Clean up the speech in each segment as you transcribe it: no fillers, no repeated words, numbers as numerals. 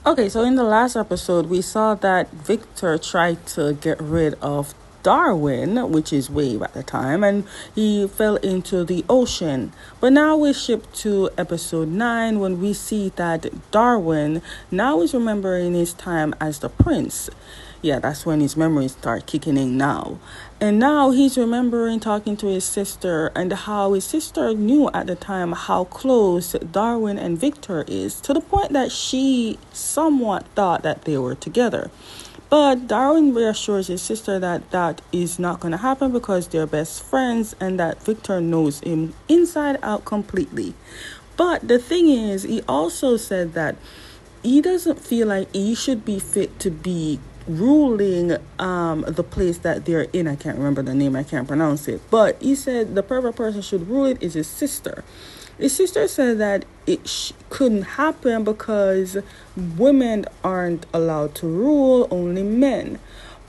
Okay, so in the last episode, we saw that Victor tried to get rid of Darwin, which is Wave at the time, and he fell into the ocean. But now we ship to episode 9 when we see that Darwin now is remembering his time as the prince. Yeah, that's when his memories start kicking in now. And now he's remembering talking to his sister and how his sister knew at the time how close Darwin and Victor is, to the point that she somewhat thought that they were together. But Darwin reassures his sister that that is not going to happen because they're best friends and that Victor knows him inside out completely. But the thing is, he also said that he doesn't feel like he should be fit to be ruling the place that they're in. I can't remember the name, I can't pronounce it, but he said the perfect person should rule it is his sister. His sister said that it couldn't happen because women aren't allowed to rule, only men.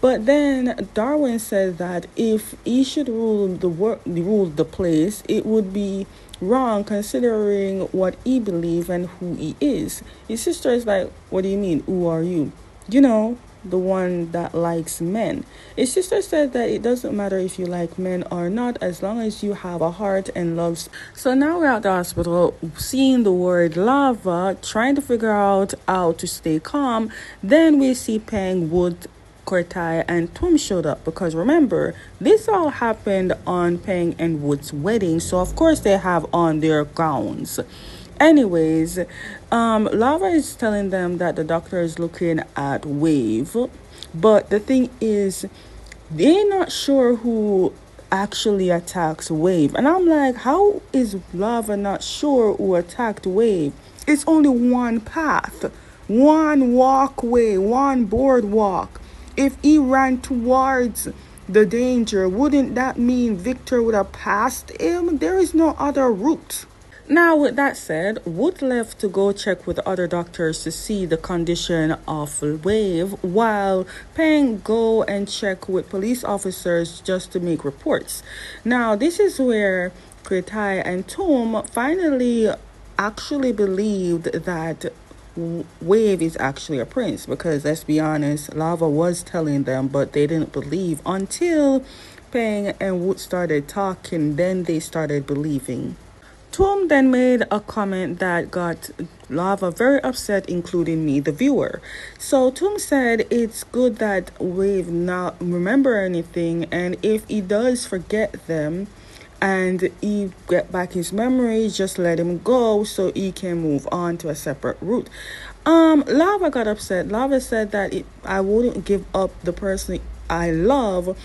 But then Darwin said that if he should rule the place, it would be wrong considering what he believes and who he is. His sister is like, "What do you mean? Who are you?" You know, the one that likes men. His sister said that it doesn't matter if you like men or not, as long as you have a heart and loves. So now we're at the hospital, seeing the word lava, trying to figure out how to stay calm. Then we see Peng, Wood, Kortai, and Tom showed up because remember, this all happened on Peng and Wood's wedding, so of course they have on their gowns. Anyways, Lava is telling them that the doctor is looking at Wave, but the thing is, they're not sure who actually attacks Wave. And I'm like, how is Lava not sure who attacked Wave? It's only one path, one walkway, one boardwalk. If he ran towards the danger, wouldn't that mean Victor would have passed him? There is no other route. Now, with that said, Wood left to go check with other doctors to see the condition of Wave, while Peng go and check with police officers just to make reports. Now, this is where Kretai and Tom finally actually believed that Wave is actually a prince, because let's be honest, Lava was telling them, but they didn't believe until Peng and Wood started talking, then they started believing. Tom then made a comment that got Lava very upset, including me, the viewer. So Tom said it's good that Wave not remember anything, and if he does forget them and he get back his memories, just let him go so he can move on to a separate route. Lava got upset. Lava said that I wouldn't give up the person I love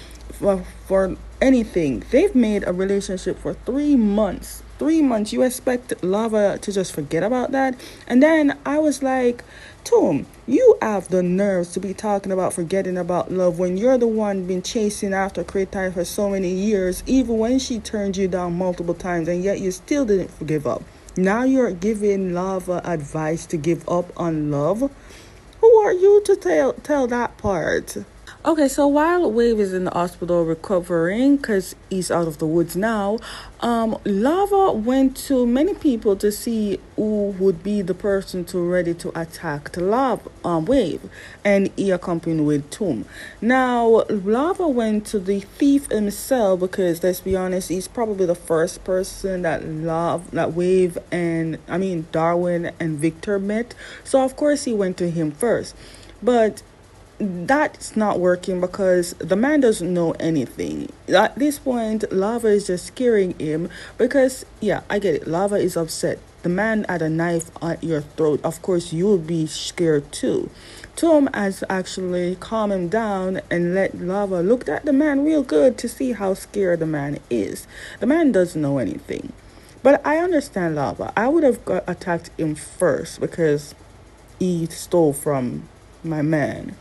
for anything. They've made a relationship for 3 months. 3 months. You expect Lava to just forget about that? And then I was like, Tom, you have the nerves to be talking about forgetting about love when you're the one been chasing after Kretai for so many years, even when she turned you down multiple times, and yet you still didn't give up. Now you're giving Lava advice to give up on love? Who are you to tell that part? Okay, so while Wave is in the hospital recovering because he's out of the woods now, Lava went to many people to see who would be the person to ready to attack the Wave, and he accompanied with Tom. Now, Lava went to the thief himself because let's be honest, he's probably the first person that Wave and Darwin and Victor met. So of course he went to him first, but that's not working because the man doesn't know anything. At this point, Lava is just scaring him because, yeah, I get it. Lava is upset. The man had a knife at your throat. Of course, you'll be scared too. Tom has actually calmed him down and let Lava look at the man real good to see how scared the man is. The man doesn't know anything. But I understand Lava. I would have attacked him first because he stole from my man.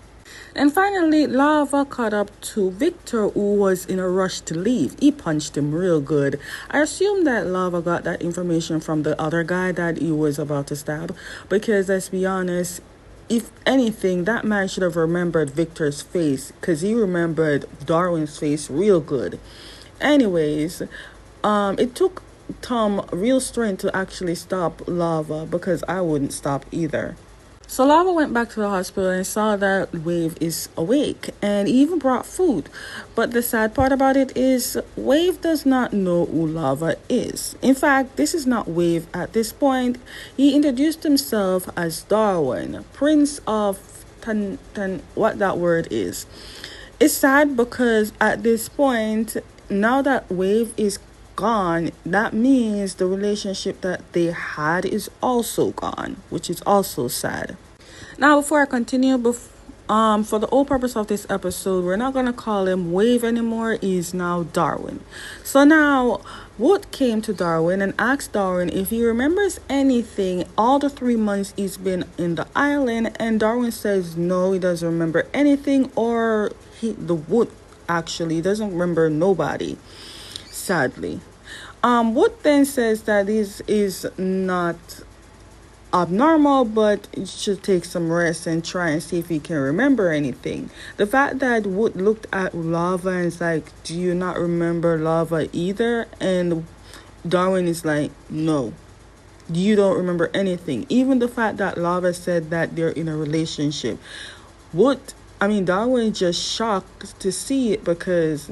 And finally, Lava caught up to Victor, who was in a rush to leave. He punched him real good. I assume that Lava got that information from the other guy that he was about to stab, because let's be honest, if anything, that man should have remembered Victor's face, because he remembered Darwin's face real good. Anyways, it took Tom real strength to actually stop Lava, because I wouldn't stop either. So Lava went back to the hospital and saw that Wave is awake and even brought food. But the sad part about it is Wave does not know who Lava is. In fact, this is not Wave at this point. He introduced himself as Darwin, Prince of what that word is. It's sad because at this point, now that Wave is gone, that means the relationship that they had is also gone, which is also sad. Now, before I continue, for the whole purpose of this episode, we're not gonna call him Wave anymore. He's now Darwin. So now, Wood came to Darwin and asked Darwin if he remembers anything all the 3 months he's been in the island, and Darwin says no, he doesn't remember anything, or the Wood actually doesn't remember nobody. Sadly, Wood then says that this is not abnormal, but you should take some rest and try and see if you can remember anything. The fact that Wood looked at Lava and is like, do you not remember Lava either? And Darwin is like, no, you don't remember anything. Even the fact that Lava said that they're in a relationship. Darwin just shocked to see it because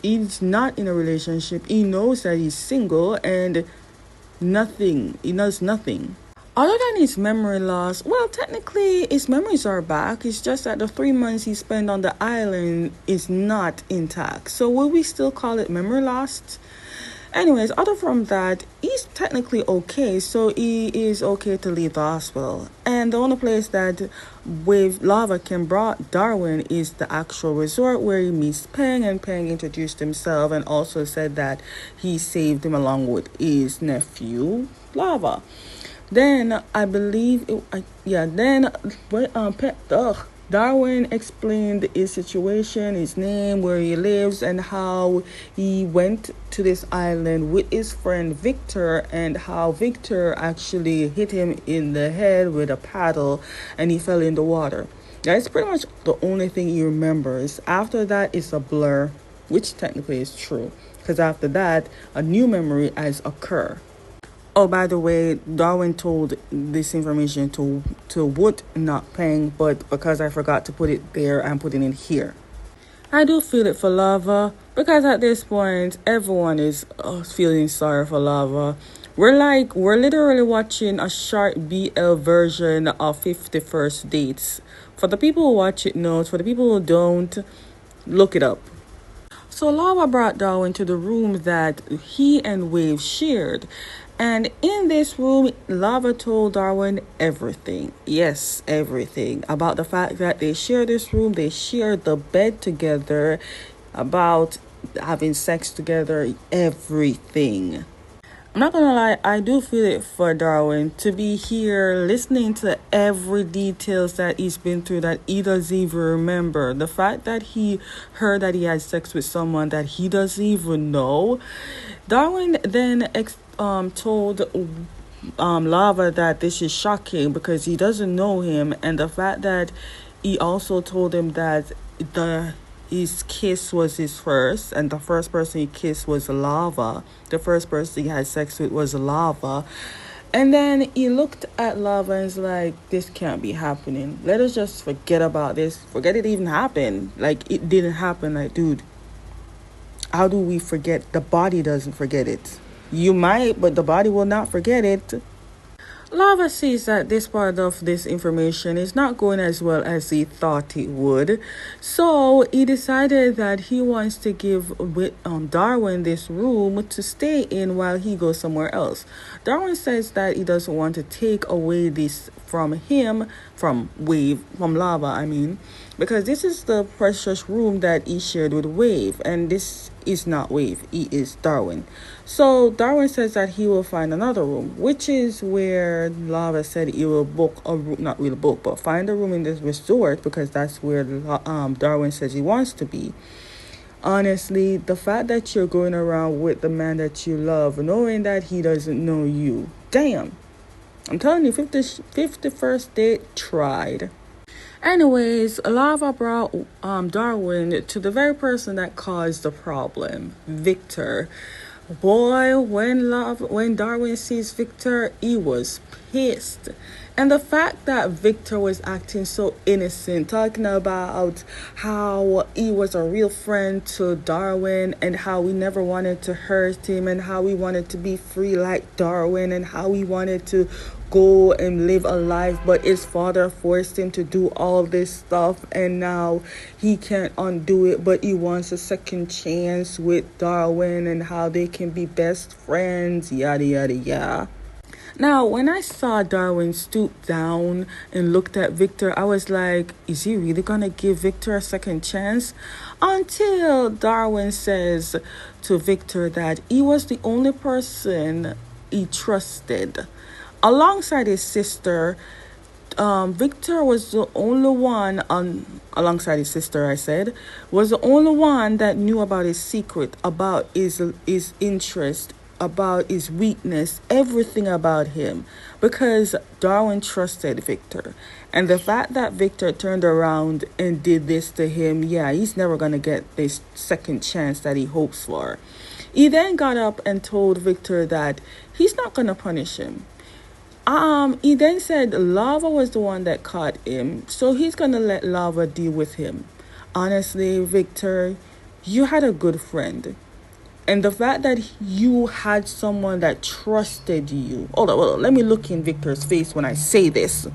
he's not in a relationship. He knows that he's single and he knows nothing. Other than his memory loss, well, technically his memories are back. It's just that the 3 months he spent on the island is not intact. So will we still call it memory lost? Anyways, other from that, he's technically okay. So he is okay to leave the hospital. And the only place that with Lava can brought Darwin is the actual resort where he meets Peng, and Peng introduced himself and also said that he saved him along with his nephew, Lava. Then I believe, Darwin explained his situation, his name, where he lives, and how he went to this island with his friend Victor, and how Victor actually hit him in the head with a paddle and he fell in the water. That's pretty much the only thing he remembers. After that, it's a blur, which technically is true, because after that, a new memory has occurred. Oh, by the way, Darwin told this information to Wood, not Peng, but because I forgot to put it there, I'm putting it here. I do feel it for Lava, because at this point, everyone is feeling sorry for Lava. We're literally watching a short BL version of 50 First Dates. For the people who watch it, note. For the people who don't, look it up. So Lava brought Darwin to the room that he and Wave shared. And in this room, Lava told Darwin everything. Yes, everything. About the fact that they share this room, they share the bed together, about having sex together, everything. I'm not gonna lie, I do feel it for Darwin to be here listening to every details that he's been through that he doesn't even remember. The fact that he heard that he had sex with someone that he doesn't even know. Darwin then told Lava that this is shocking because he doesn't know him, and the fact that he also told him that his kiss was his first, and the first person he kissed was Lava. The first person he had sex with was Lava. And then he looked at Lava and was like, this can't be happening. Let us just forget about this. Forget it even happened. Like, it didn't happen. Like, dude, how do we forget? The body doesn't forget it. You might, but the body will not forget it. Lava sees that this part of this information is not going as well as he thought it would. So he decided that he wants to give Darwin this room to stay in while he goes somewhere else. Darwin says that he doesn't want to take away this from him, from Lava, because this is the precious room that he shared with Wave, and this is not Wave, he is Darwin. So Darwin says that he will find another room, which is where Lava said he will book a room, not really book, but find a room in this resort, because that's where Darwin says he wants to be. Honestly, the fact that you're going around with the man that you love, knowing that he doesn't know you, damn. I'm telling you, 51st Date tried. Anyways, Lava brought Darwin to the very person that caused the problem, Victor. Boy, when Darwin sees Victor, he was pissed. And the fact that Victor was acting so innocent, talking about how he was a real friend to Darwin and how we never wanted to hurt him and how we wanted to be free like Darwin and how he wanted to go and live a life, but his father forced him to do all this stuff and now he can't undo it, but he wants a second chance with Darwin and how they can be best friends, yada yada yada. Now, when I saw Darwin stoop down and looked at Victor, I was like, is he really gonna give Victor a second chance? Until Darwin says to Victor that he was the only person he trusted. Alongside his sister, Victor was the only one alongside his sister, I said, was the only one that knew about his secret, about his interest, about his weakness, everything about him, because Darwin trusted Victor. And the fact that Victor turned around and did this to him, yeah, he's never gonna get this second chance that he hopes for. He then got up and told Victor that he's not gonna punish him. He then said Lava was the one that caught him, so he's gonna let Lava deal with him. Honestly, Victor, you had a good friend. And the fact that you had someone that trusted you. Hold on, let me look in Victor's face when I say this.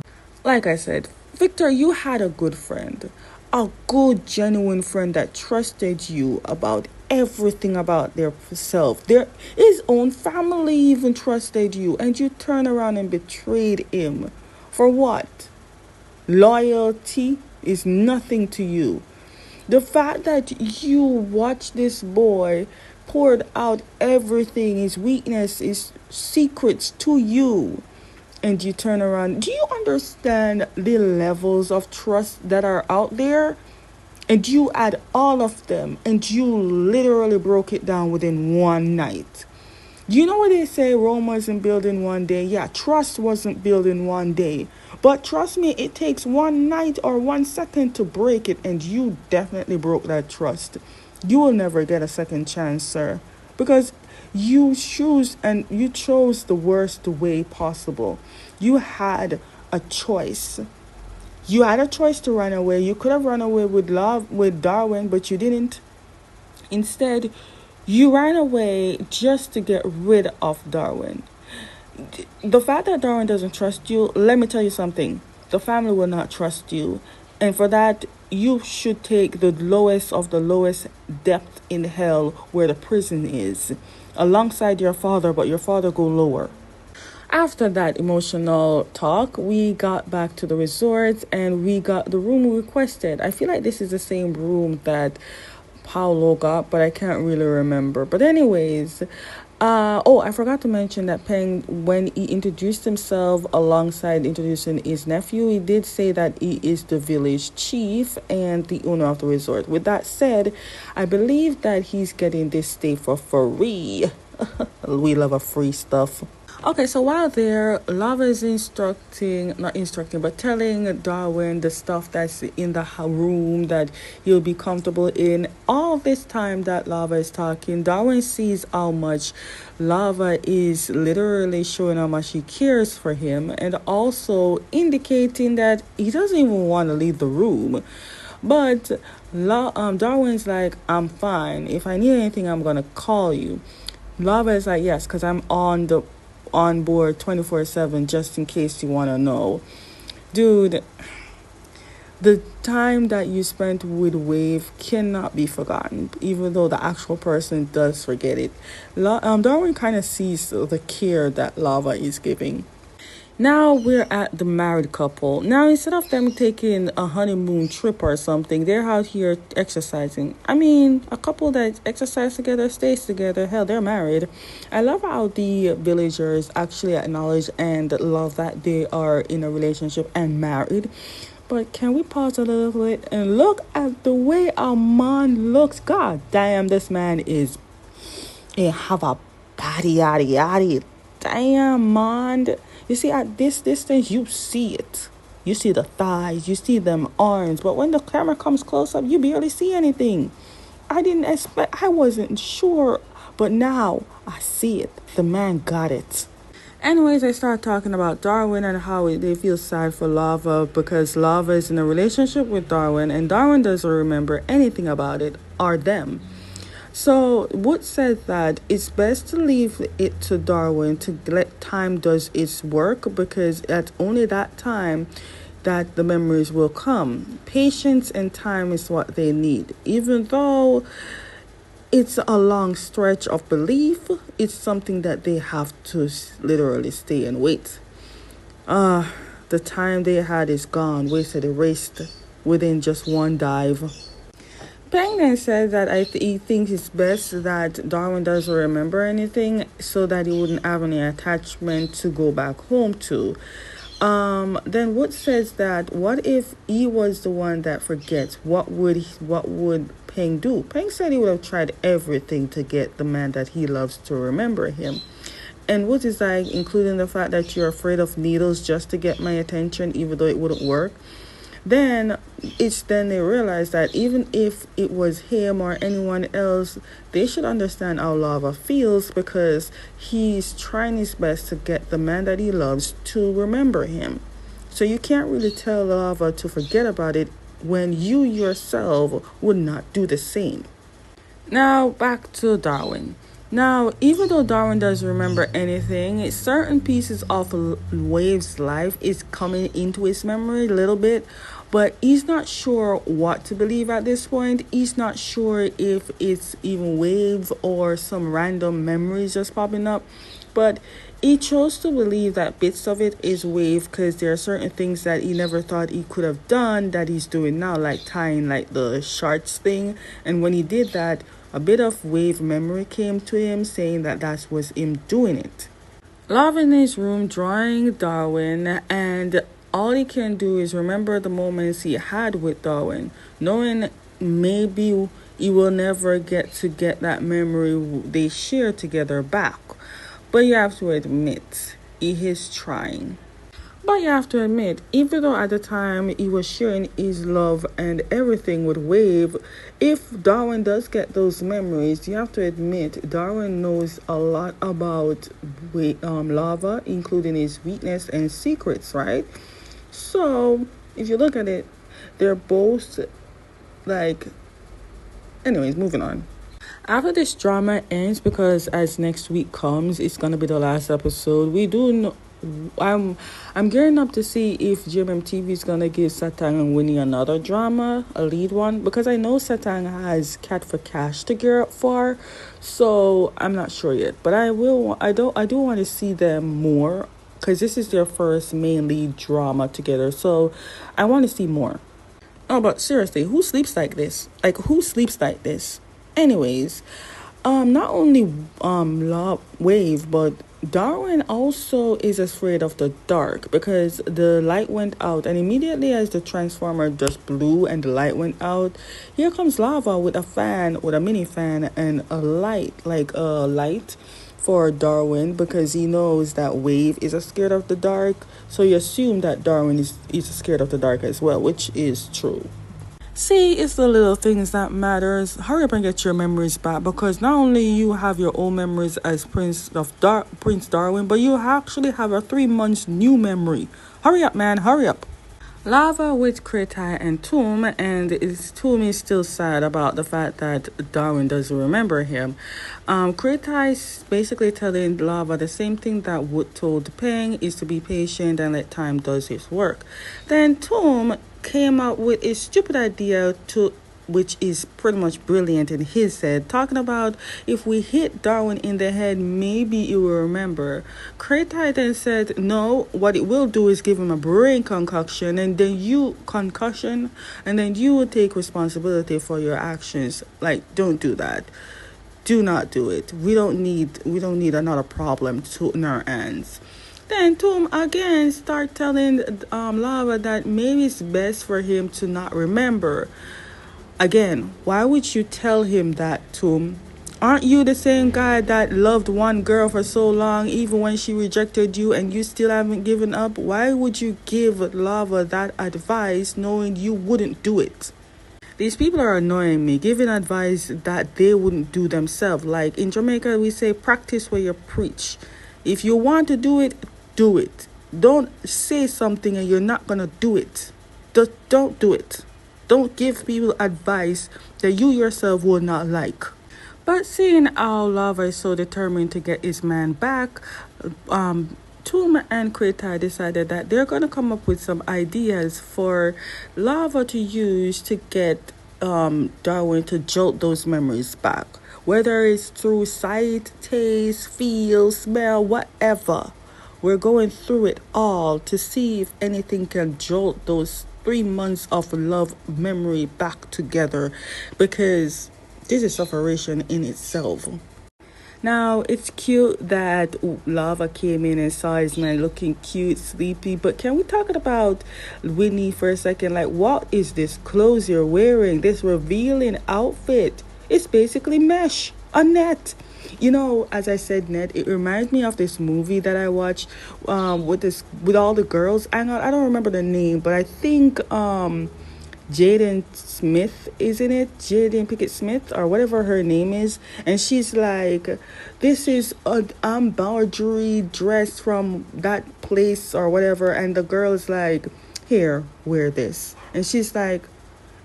Like I said, Victor, you had a good friend. A good, genuine friend that trusted you about everything about their self. His own family even trusted you. And you turn around and betrayed him. For what? Loyalty is nothing to you. The fact that you watch this boy poured out everything, his weakness, his secrets to you, and you turn around. Do you understand the levels of trust that are out there? And you add all of them, and you literally broke it down within one night. You know what they say, Rome wasn't built in one day? Yeah, trust wasn't built in one day. But trust me, it takes one night or 1 second to break it, and you definitely broke that trust. You will never get a second chance, sir, because you chose the worst way possible. You had a choice. You had a choice to run away. You could have run away with Darwin, but you didn't. Instead, you ran away just to get rid of Darwin. The fact that Darwin doesn't trust you, let me tell you something. The family will not trust you. And for that, you should take the lowest of the lowest depth in hell where the prison is, alongside your father, but your father go lower. After that emotional talk, we got back to the resort and we got the room we requested. I feel like this is the same room that Paolo got, but I can't really remember. But anyways, I forgot to mention that Peng, when he introduced himself alongside introducing his nephew, he did say that he is the village chief and the owner of the resort. With that said, I believe that he's getting this stay for free. We love a free stuff. Okay, so while there, Lava is telling Darwin the stuff that's in the room that he'll be comfortable in. All this time that Lava is talking, Darwin sees how much Lava is literally showing how much he cares for him and also indicating that he doesn't even want to leave the room. But Darwin's like, I'm fine. If I need anything, I'm going to call you. Lava is like, yes, because I'm on board 24/7 just in case you want to know. Dude, the time that you spent with Wave cannot be forgotten, even though the actual person does forget it. Darwin kind of sees the care that Lava is giving. Now we're at the married couple. Now, instead of them taking a honeymoon trip or something, they're out here exercising. I mean, a couple that exercise together stays together. Hell, they're married. I love how the villagers actually acknowledge and love that they are in a relationship and married. But can we pause a little bit and look at the way Armand looks? God damn, this man is... He have a body, yaddy, yaddy. Damn, man. You see, at this distance, you see it. You see the thighs, you see them arms. But when the camera comes close up, you barely see anything. I wasn't sure. But now, I see it. The man got it. Anyways, I start talking about Darwin and how they feel sad for Lava because Lava is in a relationship with Darwin and Darwin doesn't remember anything about it or them. So Wood said that it's best to leave it to Darwin to let time does its work because at only that time that the memories will come. Patience and time is what they need. Even though it's a long stretch of belief, it's something that they have to literally stay and wait. The time they had is gone, wasted, erased within just one dive. Peng then said that he thinks it's best that Darwin doesn't remember anything so that he wouldn't have any attachment to go back home to. Then Wood says that what if he was the one that forgets? What would Peng do? Peng said he would have tried everything to get the man that he loves to remember him. And Wood is like, including the fact that you're afraid of needles just to get my attention, even though it wouldn't work. Then they realize that even if it was him or anyone else, they should understand how Lava feels because he's trying his best to get the man that he loves to remember him. So you can't really tell Lava to forget about it when you yourself would not do the same. Now back to Darwin. Now, even though Darwin doesn't remember anything, certain pieces of Wave's life is coming into his memory a little bit, but he's not sure what to believe at this point. He's not sure if it's even Wave or some random memories just popping up, but he chose to believe that bits of it is Wave because there are certain things that he never thought he could have done that he's doing now, like tying like the shards thing. And when he did that, a bit of Wave memory came to him saying that was him doing it. Lava in his room drawing Darwin, and all he can do is remember the moments he had with Darwin, knowing maybe he will never get that memory they shared together back. But you have to admit, he is trying. But you have to admit, even though at the time he was sharing his love and everything with Wave, if Darwin does get those memories, you have to admit Darwin knows a lot about Lava, including his weakness and secrets, right? So if you look at it, they're both like... Anyways, moving on. After this drama ends, because as next week comes, it's gonna be the last episode. We do know. I'm gearing up to see if GMMTV is gonna give Satang and Winnie another drama, a lead one, because I know Satang has Cat for Cash to gear up for, so I'm not sure yet. But I do want to see them more because this is their first main lead drama together, so I want to see more. Oh, but seriously, who sleeps like this? Like, who sleeps like this? Anyways, not only Wave, but Darwin also is afraid of the dark because the light went out, and immediately as the transformer just blew and the light went out, here comes Lava with a mini fan and a light for Darwin because he knows that Wave is scared of the dark. So you assume that Darwin is scared of the dark as well, which is true. See, it's the little things that matters. Hurry up and get your memories back because not only you have your old memories as Prince Darwin, but you actually have a 3 months new memory. Hurry up, man, hurry up. Lava with Kretai and Toom, and Toom is still sad about the fact that Darwin doesn't remember him. Kretai is basically telling Lava the same thing that Wood told Peng, is to be patient and let time does his work. Then Toom came up with a stupid idea which is pretty much brilliant in his head, talking about if we hit Darwin in the head, maybe he will remember. Kretai then said, no, what it will do is give him a brain concussion, and then you will take responsibility for your actions. Like, don't do that. Do not do it. We don't need another problem in our hands. Then Toom again start telling Lava that maybe it's best for him to not remember. Again, why would you tell him that, Toom? Aren't you the same guy that loved one girl for so long, even when she rejected you and you still haven't given up? Why would you give Lava that advice knowing you wouldn't do it? These people are annoying me, giving advice that they wouldn't do themselves. Like in Jamaica, we say practice where you preach. If you want to do it, do it. Don't say something and you're not going to do it. Just don't do it. Don't give people advice that you yourself will not like. But seeing how Lava is so determined to get his man back, Toom and Krita decided that they're going to come up with some ideas for Lava to use to get Darwin to jolt those memories back. Whether it's through sight, taste, feel, smell, whatever. We're going through it all to see if anything can jolt those 3 months of love memory back together, because this is sufferation in itself. Now, it's cute that Lava came in and saw his man looking cute, sleepy, but can we talk about Winnie for a second? Like, what is this clothes you're wearing? This revealing outfit? It's basically mesh, a net. You know, as I said, net, it reminds me of this movie that I watched with all the girls. I don't remember the name, but I think Jaden Smith, isn't it? Jaden Pickett Smith or whatever her name is. And she's like, this is a embroidery dress from that place or whatever. And the girl is like, here, wear this. And she's like,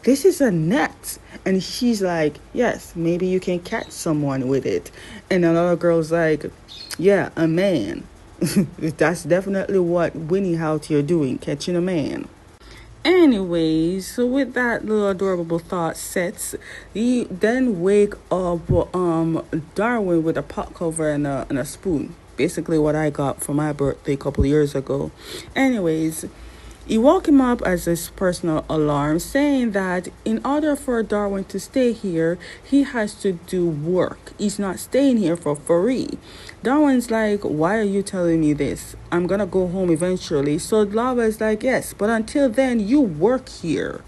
this is a net. And she's like, yes, maybe you can catch someone with it. And another girl's like, yeah, a man. That's definitely what Winnie out here doing, catching a man. Anyways, so with that little adorable thought sets, he then wake up Darwin with a pot cover and a spoon. Basically what I got for my birthday a couple of years ago. Anyways, he woke him up as his personal alarm, saying that in order for Darwin to stay here, he has to do work. He's not staying here for free. Darwin's like, why are you telling me this? I'm gonna go home eventually. So Lava is like, yes, but until then, you work here.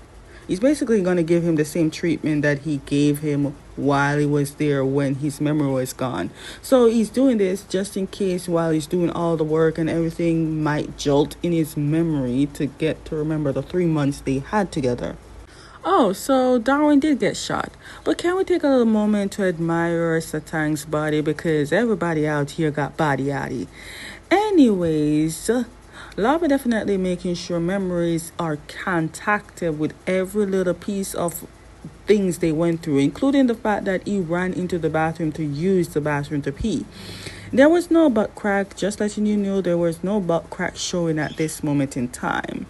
He's basically gonna give him the same treatment that he gave him while he was there when his memory was gone. So he's doing this just in case while he's doing all the work and everything might jolt in his memory to get to remember the 3 months they had together. Oh, so Darwin did get shot. But can we take a little moment to admire Satang's body, because everybody out here got body yaddy. Anyways, Lava definitely making sure memories are contacted with every little piece of things they went through, including the fact that he ran into the bathroom to use the bathroom to pee. There was no butt crack, just letting you know there was no butt crack showing at this moment in time.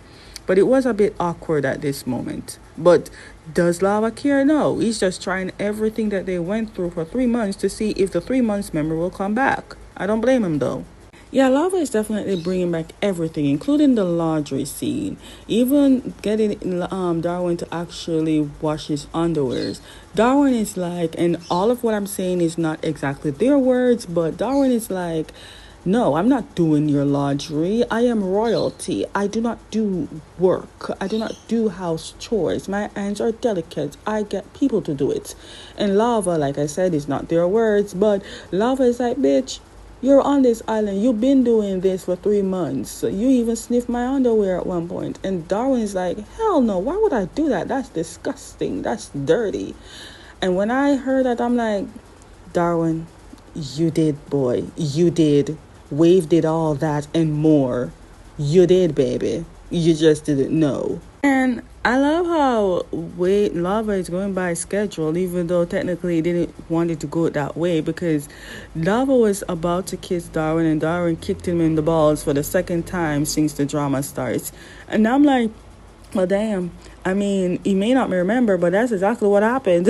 But it was a bit awkward at this moment. But does Lava care? No. He's just trying everything that they went through for 3 months to see if the 3 months memory will come back. I don't blame him though. Yeah, Lava is definitely bringing back everything, including the laundry scene. Even getting Darwin to actually wash his underwears. Darwin is like, and all of what I'm saying is not exactly their words, but Darwin is like, no, I'm not doing your laundry. I am royalty. I do not do work. I do not do house chores. My hands are delicate. I get people to do it. And Lava, like I said, is not their words, but Lava is like, bitch, you're on this island. You've been doing this for 3 months. You even sniffed my underwear at one point. And Darwin's like, hell no, why would I do that? That's disgusting. That's dirty. And when I heard that, I'm like, Darwin, you did, boy. You did. Wave did all that and more. You did, baby. You just didn't know. And I love how Lava is going by schedule, even though technically he didn't want it to go that way, because Lava was about to kiss Darwin and Darwin kicked him in the balls for the second time since the drama starts. And I'm like, well, damn. I mean, he may not remember, but that's exactly what happened.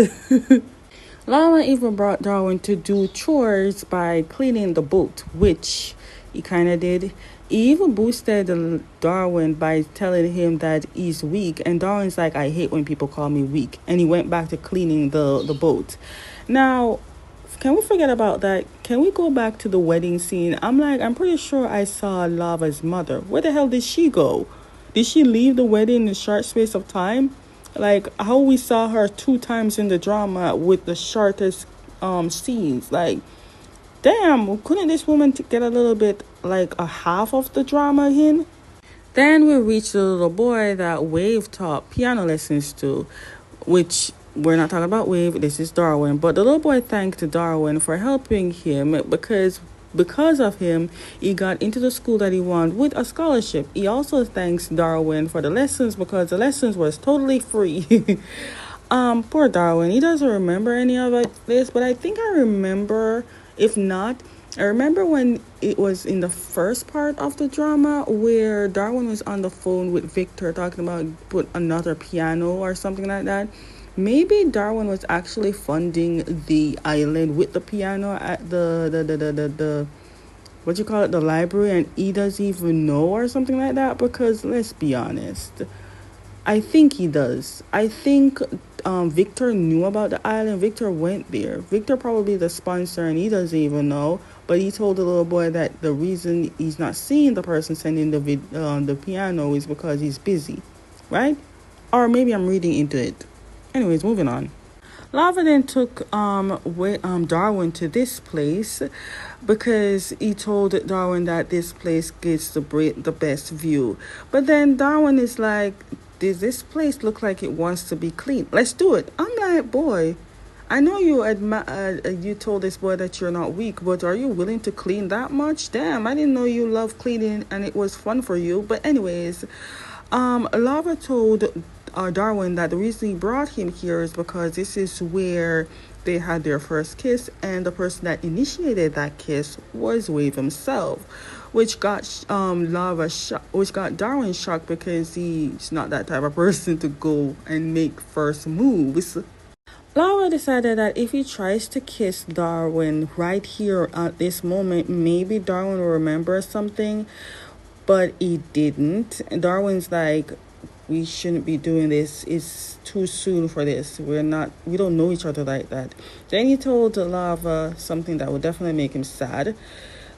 Lava even brought Darwin to do chores by cleaning the boat, which he kind of did. He even boosted Darwin by telling him that he's weak. And Darwin's like, I hate when people call me weak. And he went back to cleaning the boat. Now, can we forget about that? Can we go back to the wedding scene? I'm pretty sure I saw Lava's mother. Where the hell did she go? Did she leave the wedding in a short space of time? Like how we saw her 2 times in the drama with the shortest scenes. Like, damn, couldn't this woman get a little bit like a half of the drama in? Then we reach the little boy that Wave taught piano lessons to, which we're not talking about Wave, this is Darwin. But the little boy thanked Darwin for helping him because because of him, he got into the school that he wanted with a scholarship. He also thanks Darwin for the lessons because the lessons was totally free. Poor Darwin. He doesn't remember any of this, but I think I remember. If not, I remember when it was in the first part of the drama where Darwin was on the phone with Victor talking about put another piano or something like that. Maybe Darwin was actually funding the island with the piano at the what you call it, the library, and he doesn't even know or something like that. Because let's be honest, I think he does. I think Victor knew about the island. Victor went there. Victor probably the sponsor, and he doesn't even know. But he told the little boy that the reason he's not seeing the person sending the piano is because he's busy, right? Or maybe I'm reading into it. Anyways, moving on. Lava then took Darwin to this place because he told Darwin that this place gets the best view. But then Darwin is like, does this place look like it wants to be clean? Let's do it. I'm like, boy, I know you told this boy that you're not weak, but are you willing to clean that much? Damn, I didn't know you love cleaning and it was fun for you. But anyways, Lava told Darwin that the reason he brought him here is because this is where they had their first kiss, and the person that initiated that kiss was Wave himself, which got which got Darwin shocked because he's not that type of person to go and make first moves. Lava decided that if he tries to kiss Darwin right here at this moment, maybe Darwin will remember something, but he didn't. Darwin's like, we shouldn't be doing this. It's too soon for this. We don't know each other like that. Then he told Lava something that would definitely make him sad.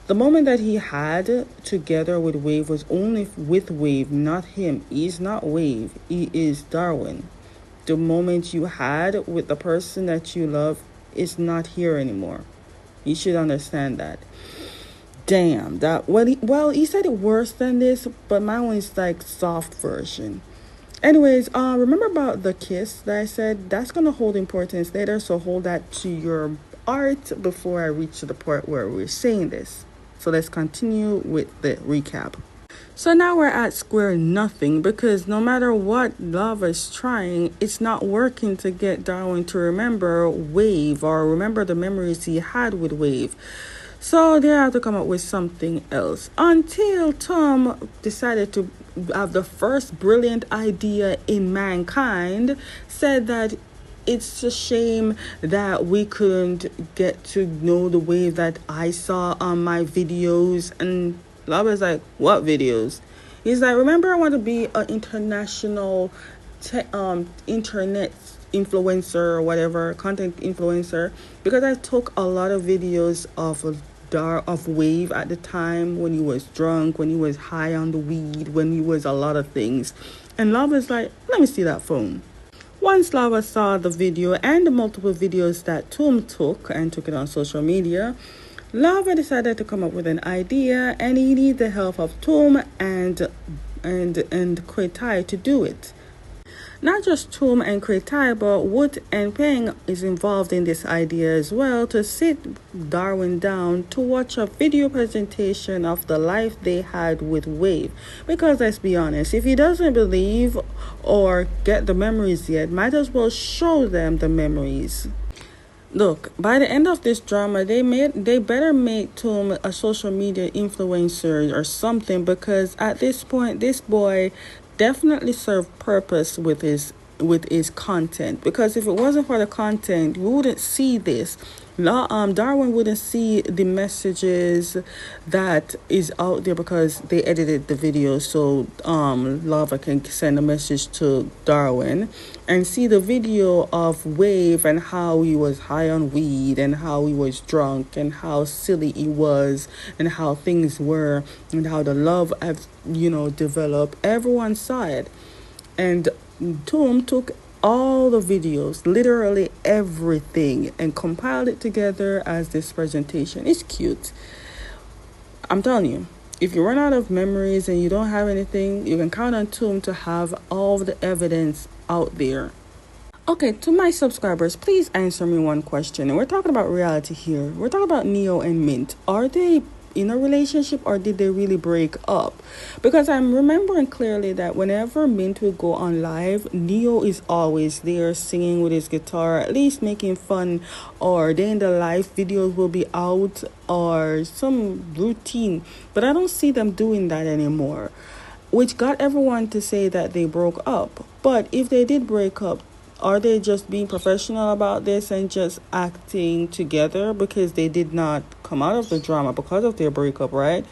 The moment that he had together with Wave was only with Wave, not him. He's not Wave. He is Darwin. The moment you had with the person that you love is not here anymore. You should understand that. Damn, he said it worse than this, but mine was like soft version. Anyways, remember about the kiss that I said? That's going to hold importance later, so hold that to your art before I reach to the part where we're saying this. So let's continue with the recap. So now we're at square nothing because no matter what Lava is trying, it's not working to get Darwin to remember Wave or remember the memories he had with Wave. So they have to come up with something else until Tom decided to have the first brilliant idea in mankind, said that it's a shame that we couldn't get to know the Wave that I saw on my videos. And Lava's like, what videos? He's like, remember I want to be an international internet influencer or whatever, content influencer, because I took a lot of videos of Wave at the time when he was drunk, when he was high on the weed, when he was a lot of things. And Lava's like, let me see that phone. Once Lava saw the video and the multiple videos that Tom took and took it on social media, Lava decided to come up with an idea, and he needed the help of Tom and Kretai to do it. Not just Tom and Kretai, but Wood and Peng is involved in this idea as well, to sit Darwin down to watch a video presentation of the life they had with Wave. Because let's be honest, if he doesn't believe or get the memories yet, might as well show them the memories. Look, by the end of this drama, they better make Tom a social media influencer or something, because at this point, this boy definitely served purpose with his content. Because if it wasn't for the content, we wouldn't see this. Darwin wouldn't see the messages that is out there because they edited the video so Lava can send a message to Darwin and see the video of Wave and how he was high on weed and how he was drunk and how silly he was and how things were and how the love have developed. Everyone saw it, and Tom took all the videos, literally everything, and compiled it together as this presentation. It's cute. I'm telling you, if you run out of memories and you don't have anything, you can count on Tom to have all the evidence out there. Okay, to my subscribers, please answer me one question. And we're talking about reality here. We're talking about Neo and Mint. Are they in a relationship or did they really break up? Because I'm remembering clearly that whenever Mint will go on live, Neo is always there singing with his guitar, at least making fun, or day in the life videos will be out or some routine. But I don't see them doing that anymore, which got everyone to say that they broke up. But if they did break up, are they just being professional about this and just acting together because they did not come out of the drama because of their breakup, right?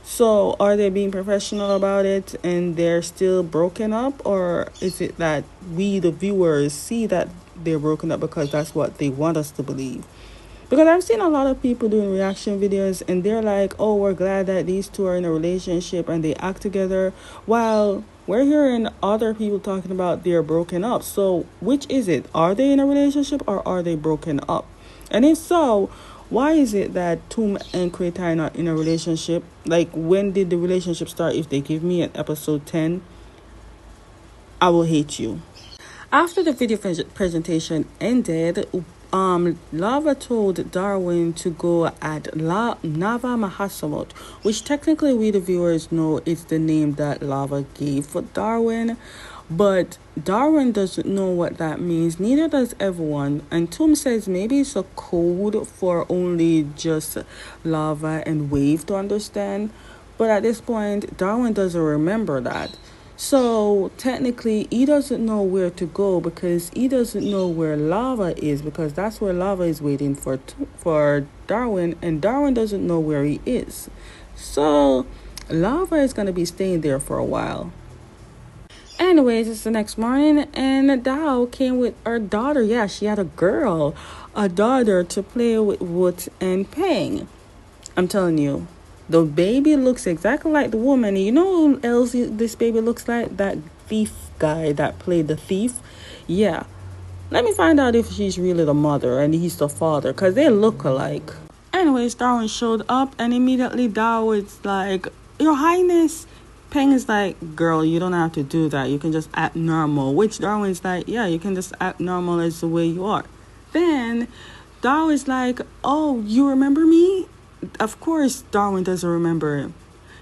So are they being professional about it and they're still broken up, or is it that we the viewers see that they're broken up because that's what they want us to believe? Because I've seen a lot of people doing reaction videos and they're like, oh, we're glad that these two are in a relationship and they act together, while we're hearing other people talking about they're broken up. So which is it? Are they in a relationship or are they broken up? And if so, why is it that Toom and Krita are not in a relationship? Like, when did the relationship start? If they give me an episode 10, I will hate you. After the video presentation ended, Lava told Darwin to go at Nava Mahasamut, which technically we the viewers know is the name that Lava gave for Darwin, but Darwin doesn't know what that means, neither does everyone, and Toom says maybe it's a code for only just Lava and Wave to understand, but at this point, Darwin doesn't remember that. So technically, he doesn't know where to go because he doesn't know where Lava is, because that's where Lava is waiting for Darwin, and Darwin doesn't know where he is. So Lava is going to be staying there for a while. Anyways, it's the next morning, and Dao came with her daughter. Yeah, she had a daughter to play with Woot and Peng. I'm telling you, the baby looks exactly like the woman. You know who else this baby looks like? That thief guy that played the thief. Yeah. Let me find out if she's really the mother and he's the father, because they look alike. Anyways, Darwin showed up and immediately Darwin's like, Your Highness. Peng is like, girl, you don't have to do that. You can just act normal. Which Darwin's like, yeah, you can just act normal as the way you are. Then Darwin's like, oh, you remember me? Of course, Darwin doesn't remember him.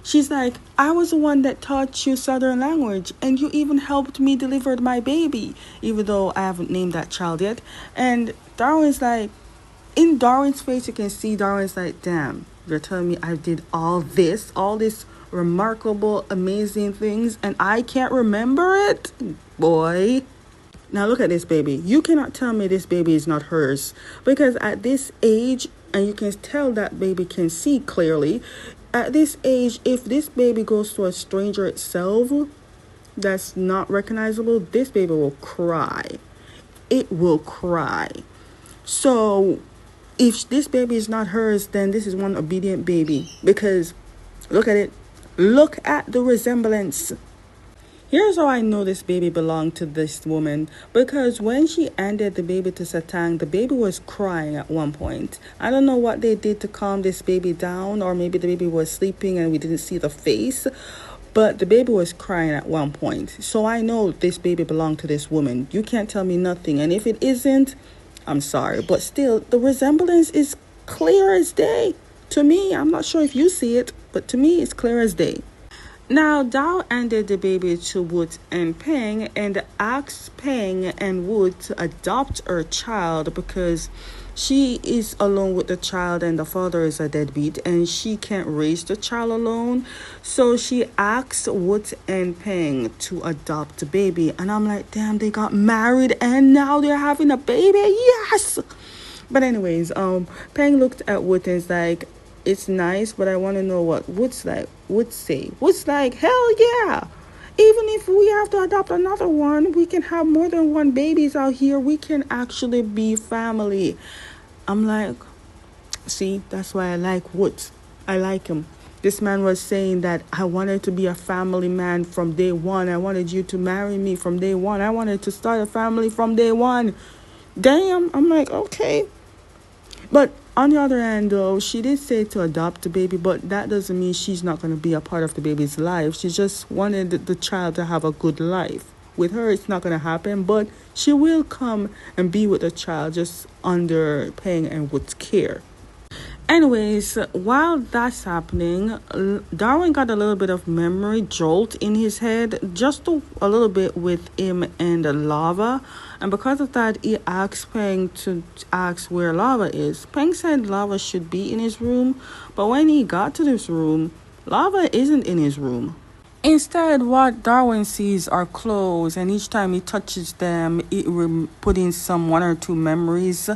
She's like, I was the one that taught you Southern language, and you even helped me deliver my baby, even though I haven't named that child yet. And Darwin's like, in Darwin's face, you can see Darwin's like, damn, you're telling me I did all this remarkable, amazing things, and I can't remember it? Boy. Now look at this baby. You cannot tell me this baby is not hers, because at this age, and you can tell that baby can see clearly. At this age, if this baby goes to a stranger itself that's not recognizable, this baby will cry. It will cry. So if this baby is not hers, then this is one obedient baby, because look at it. Look at the resemblance. Here's how I know this baby belonged to this woman, because when she handed the baby to Satang, the baby was crying at one point. I don't know what they did to calm this baby down, or maybe the baby was sleeping and we didn't see the face, but the baby was crying at one point. So I know this baby belonged to this woman. You can't tell me nothing, and if it isn't, I'm sorry, but still, the resemblance is clear as day. To me, I'm not sure if you see it, but to me, it's clear as day. Now, Dao handed the baby to Woot and Peng and asked Peng and Woot to adopt her child, because she is alone with the child and the father is a deadbeat and she can't raise the child alone. So she asked Woot and Peng to adopt the baby. And I'm like, damn, they got married and now they're having a baby? Yes! But anyways, Peng looked at Woot and is like, it's nice, but I want to know what Woot's like. Woot's like, hell yeah. Even if we have to adopt another one, we can have more than one babies out here. We can actually be family. I'm like, see, that's why I like Woot. I like him. This man was saying that I wanted to be a family man from day one. I wanted you to marry me from day one. I wanted to start a family from day one. Damn, I'm like, okay. But on the other hand, though, she did say to adopt the baby, but that doesn't mean she's not going to be a part of the baby's life. She just wanted the child to have a good life. with her it's not going to happen, but she will come and be with the child just under Peng and Wood's care. Anyways, while that's happening, Darwin got a little bit of memory jolt in his head, just a little bit with him and the lava. And because of that, he asked Peng to ask where lava is. Peng said lava should be in his room, but when he got to this room, lava isn't in his room. Instead, what Darwin sees are clothes, and each time he touches them, it put in some one or two memories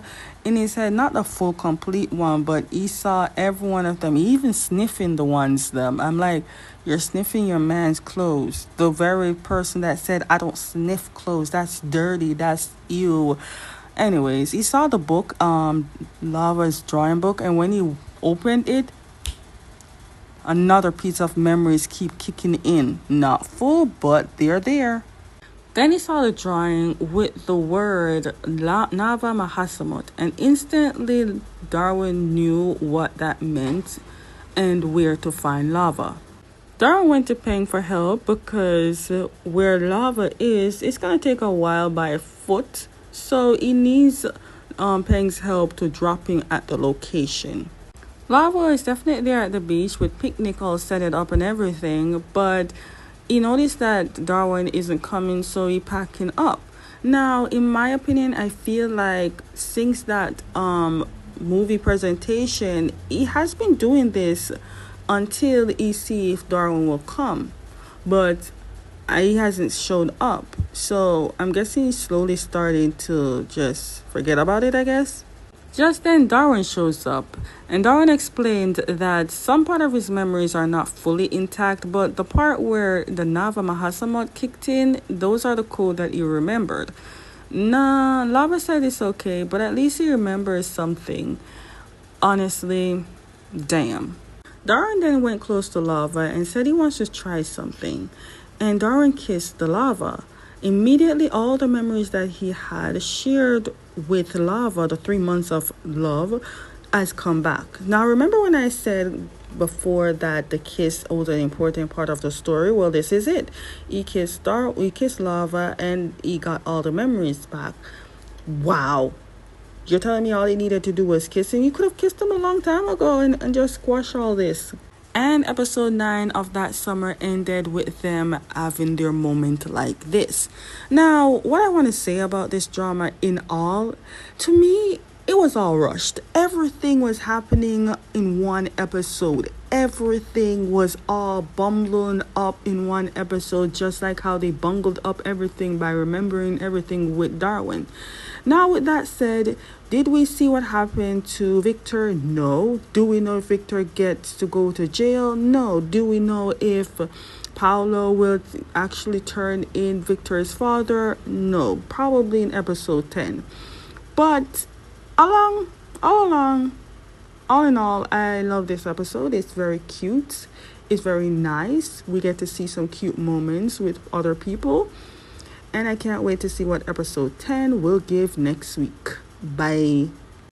in his head. Not a full, complete one, but he saw every one of them, even sniffing the ones them. I'm like, you're sniffing your man's clothes. The very person that said, I don't sniff clothes, that's dirty, that's ew. Anyways, he saw the book, Lava's drawing book, and when he opened it, another piece of memories keep kicking in. Not full, but they're there. Then he saw the drawing with the word Nava Mahasamut, and instantly Darwin knew what that meant and where to find lava. Darwin went to Peng for help because where lava is, it's going to take a while by foot, so he needs Peng's help to dropping at the location. Lava is definitely there at the beach with picnic all set it up and everything, but he noticed that Darwin isn't coming, so he packing up. Now, in my opinion, I feel like since that movie presentation, he has been doing this until he see if Darwin will come, but he hasn't showed up. So I'm guessing he's slowly starting to just forget about it, I guess. Just then, Darwin shows up, and Darwin explained that some part of his memories are not fully intact, but the part where the Nava Mahasamut kicked in, those are the code that he remembered. Nah, Lava said it's okay, but at least he remembers something. Honestly, damn. Darwin then went close to Lava and said he wants to try something, and Darwin kissed the lava. Immediately, all the memories that he had shared with lava, the 3 months of love, has come back. Now, remember when I said before that the kiss was an important part of the story? Well, this is it. He kissed lava, and he got all the memories back. Wow. You're telling me all he needed to do was kiss him? You could have kissed him a long time ago and just squash all this. And episode 9 of that summer ended with them having their moment like this. Now, what I want to say about this drama in all, to me, it was all rushed. Everything was happening in one episode. Everything was all bumbling up in one episode, just like how they bungled up everything by remembering everything with Darwin. Now, with that said, did we see what happened to Victor? No. Do we know if Victor gets to go to jail? No. Do we know if Paolo will actually turn in Victor's father? No. Probably in episode 10. But all in all, I love this episode. It's very cute. It's very nice. We get to see some cute moments with other people. And I can't wait to see what episode 10 will give next week. Bye.